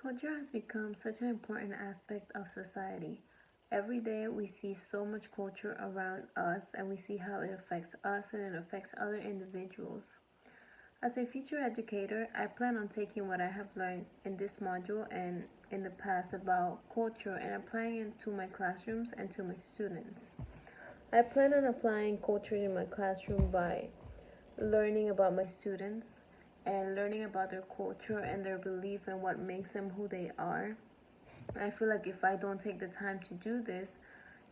Culture has become such an important aspect of society. Every day we see so much culture around us and we see how it affects us and it affects other individuals. As a future educator, I plan on taking what I have learned in this module and in the past about culture and applying it to my classrooms and to my students. I plan on applying culture in my classroom by learning about my students and learning about their culture and their belief and what makes them who they are. I feel like if I don't take the time to do this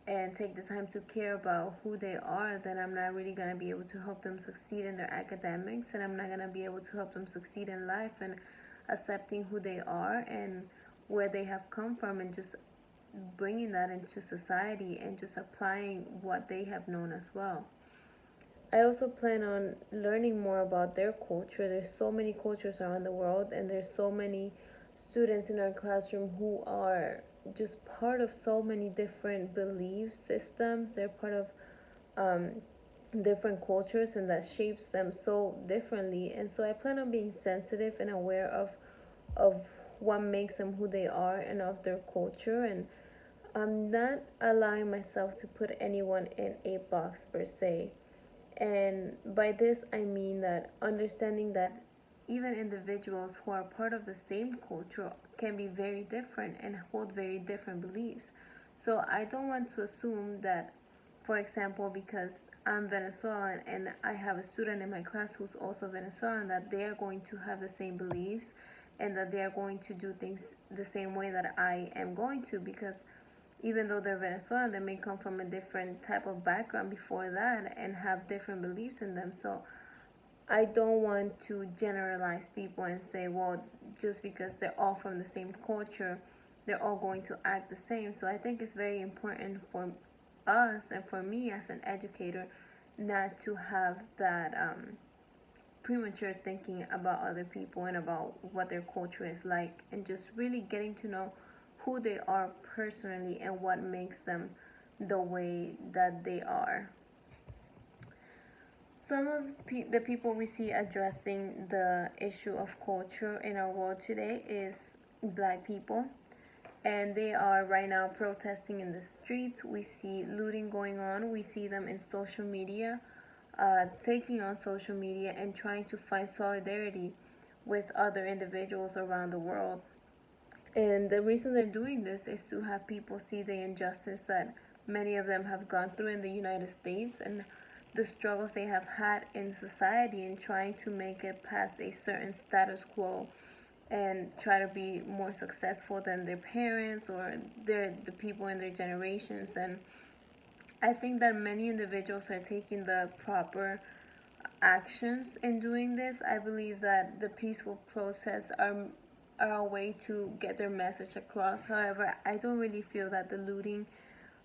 and take the time to care about who they are, then I'm not really going to be able to help them succeed in their academics, and I'm not going to be able to help them succeed in life and accepting who they are and where they have come from, and just bringing that into society and just applying what they have known as well. I also plan on learning more about their culture. There's so many cultures around the world, and there's so many students in our classroom who are just part of so many different belief systems. They're part of different cultures, and that shapes them so differently. And so I plan on being sensitive and aware of what makes them who they are and of their culture, and I'm not allowing myself to put anyone in a box per se. And by this, I mean that understanding that even individuals who are part of the same culture can be very different and hold very different beliefs. So I don't want to assume that, for example, because I'm Venezuelan and I have a student in my class who's also Venezuelan, that they are going to have the same beliefs and that they are going to do things the same way that I am going to, because even though they're Venezuelan, they may come from a different type of background before that and have different beliefs in them. So I don't want to generalize people and say, well, just because they're all from the same culture, they're all going to act the same. So I think it's very important for us and for me as an educator not to have that premature thinking about other people and about what their culture is like, and just really getting to know who they are personally and what makes them the way that they are. Some of the people we see addressing the issue of culture in our world today is Black people, and they are right now protesting in the streets. We see looting going on. We see them in social media, taking on social media and trying to find solidarity with other individuals around the world. And the reason they're doing this is to have people see the injustice that many of them have gone through in the United States and the struggles they have had in society and trying to make it past a certain status quo and try to be more successful than their parents or the people in their generations. And I think that many individuals are taking the proper actions in doing this. I believe that the peaceful protests are a way to get their message across. However, I don't really feel that the looting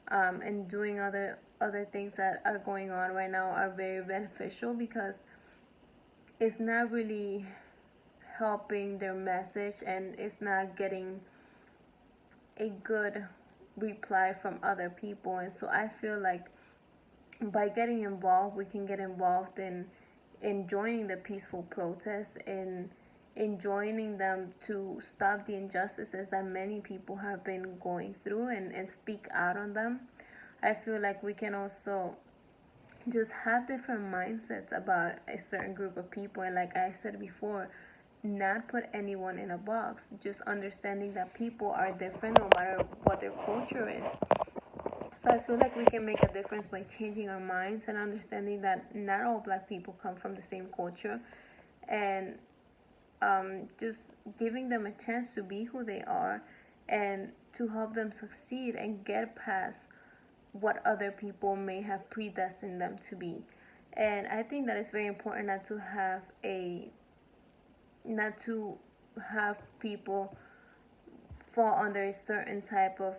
and doing other things that are going on right now are very beneficial, because it's not really helping their message and it's not getting a good reply from other people. And so I feel like by getting involved, we can get involved in joining the peaceful protests and in joining them to stop the injustices that many people have been going through and speak out on them. I feel like we can also just have different mindsets about a certain group of people, and like I said before, not put anyone in a box, just understanding that people are different no matter what their culture is. So I feel like we can make a difference by changing our minds and understanding that not all Black people come from the same culture, and just giving them a chance to be who they are and to help them succeed and get past what other people may have predestined them to be. And I think that it's very important not to have people fall under a certain type of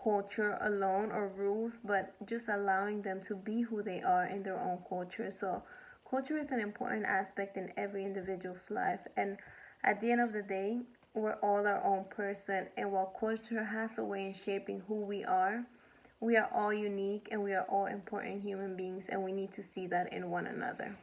culture alone or rules, but just allowing them to be who they are in their own culture. So culture is an important aspect in every individual's life, and at the end of the day, we're all our own person, and while culture has a way in shaping who we are all unique and we are all important human beings, and we need to see that in one another.